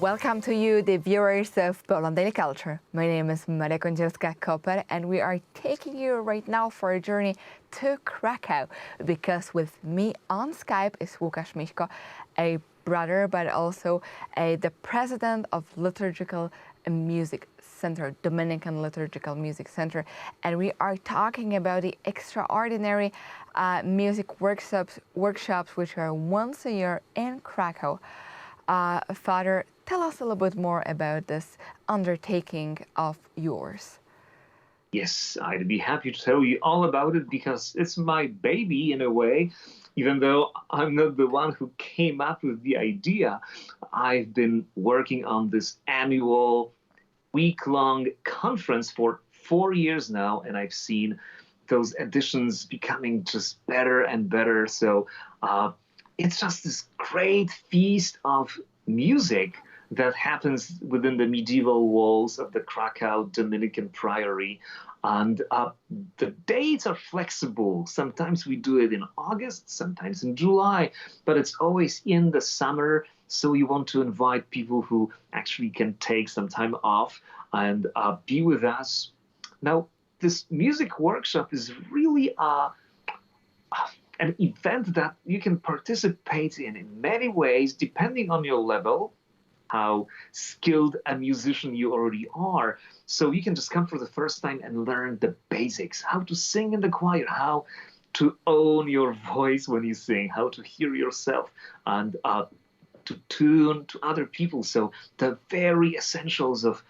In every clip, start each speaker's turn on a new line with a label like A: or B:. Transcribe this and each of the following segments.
A: Welcome to you, the viewers of Poland Daily Culture. My name is Maria Kądzielska-Koper, and we are taking you right now for a journey to Krakow, because with me on Skype is Łukasz Miśko, a brother, but also the president of Liturgical Music Center, Dominican Liturgical Music Center, and we are talking about the extraordinary music workshops which are once a year in Krakow. Father, tell us a little bit more about this undertaking of yours.
B: Yes, I'd be happy to tell you all about it because it's my baby in a way. Even though I'm not the one who came up with the idea, I've been working on this annual week-long conference for 4 years now, and I've seen those editions becoming just better and better. So it's just this great feast of music that happens within the medieval walls of the Krakow Dominican Priory. And the dates are flexible. Sometimes we do it in August, sometimes in July, but it's always in the summer. So we want to invite people who actually can take some time off and be with us. Now, this music workshop is really an event that you can participate in many ways, depending on your level, how skilled a musician you already are. So you can just come for the first time and learn the basics, how to sing in the choir, how to own your voice when you sing, how to hear yourself, and to tune to other people. So the very essentials of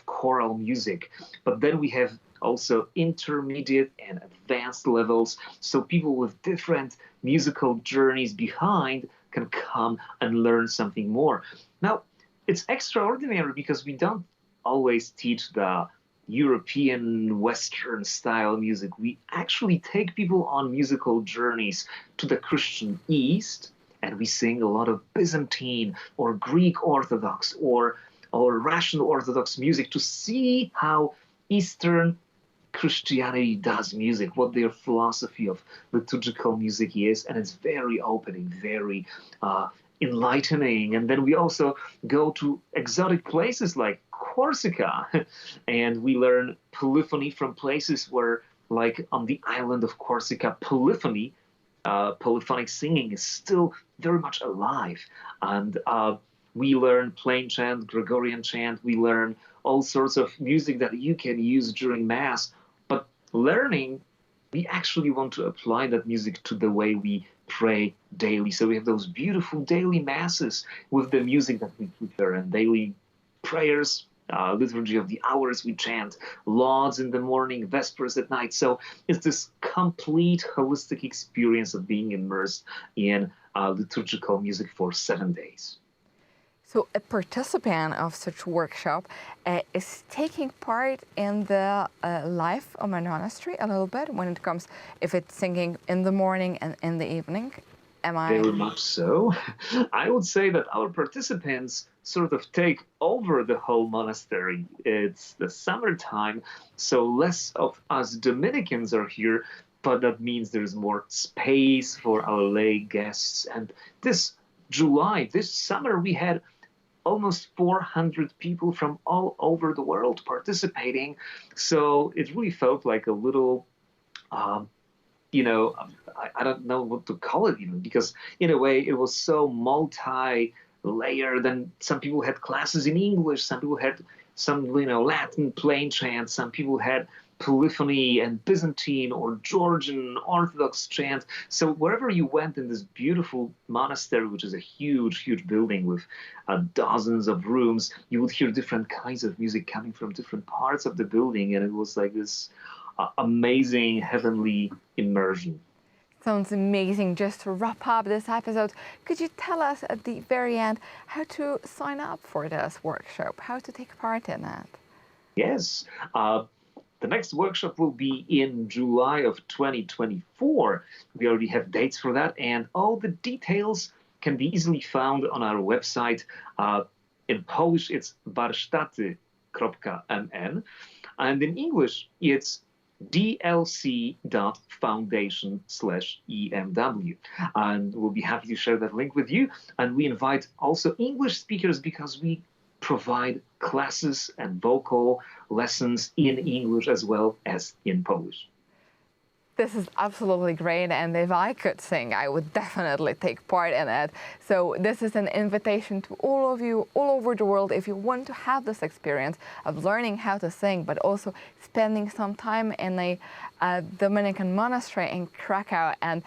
B: choral music. But then we have also intermediate and advanced levels. So people with different musical journeys behind can come and learn something more. Now, it's extraordinary because we don't always teach the European Western style music. We actually take people on musical journeys to the Christian East, and we sing a lot of Byzantine or Greek Orthodox or Russian Orthodox music to see how Eastern Christianity does music, what their philosophy of liturgical music is, and it's very opening, very enlightening. And then we also go to exotic places like Corsica, and we learn polyphony from places where, like on the island of Corsica, polyphonic singing is still very much alive. And we learn plain chant, Gregorian chant. We learn all sorts of music that you can use during Mass. But learning, we actually want to apply that music to the way we pray daily. So we have those beautiful daily Masses with the music that we prepare, and daily prayers, liturgy of the hours we chant, lauds in the morning, vespers at night. So it's this complete holistic experience of being immersed in liturgical music for 7 days.
A: So a participant of such workshop is taking part in the life of a monastery a little bit when it comes, if it's singing in the morning and in the evening. Am I?
B: Very much so. I would say that our participants sort of take over the whole monastery. It's the summertime, so less of us Dominicans are here, but that means there's more space for our lay guests. And this summer, we had almost 400 people from all over the world participating. So it really felt like a little, I don't know what to call it even, because in a way it was so multi-layered. And some people had classes in English, some people had some, Latin plain chant, some people had polyphony and Byzantine or Georgian Orthodox chant. So wherever you went in this beautiful monastery, which is a huge, huge building with dozens of rooms, you would hear different kinds of music coming from different parts of the building. And it was like this amazing heavenly immersion.
A: Sounds amazing. Just to wrap up this episode, could you tell us at the very end how to sign up for this workshop, how to take part in it?
B: Yes. The next workshop will be in July of 2024. We already have dates for that, and all the details can be easily found on our website. In Polish, it's warsztaty.mn, and in English, it's dlc.foundation/EMW. And we'll be happy to share that link with you. And we invite also English speakers because we provide classes and vocal lessons in English as well as in Polish.
A: This is absolutely great, and if I could sing, I would definitely take part in it. So this is an invitation to all of you all over the world. If you want to have this experience of learning how to sing, but also spending some time in a Dominican monastery in Krakow and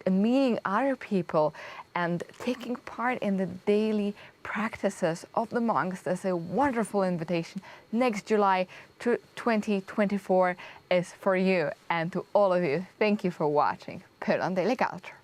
A: meeting other people and taking part in the daily practices of the monks, there's a wonderful invitation. Next July 2024 is for you, and to all of you, thank you for watching Poland Daily Culture.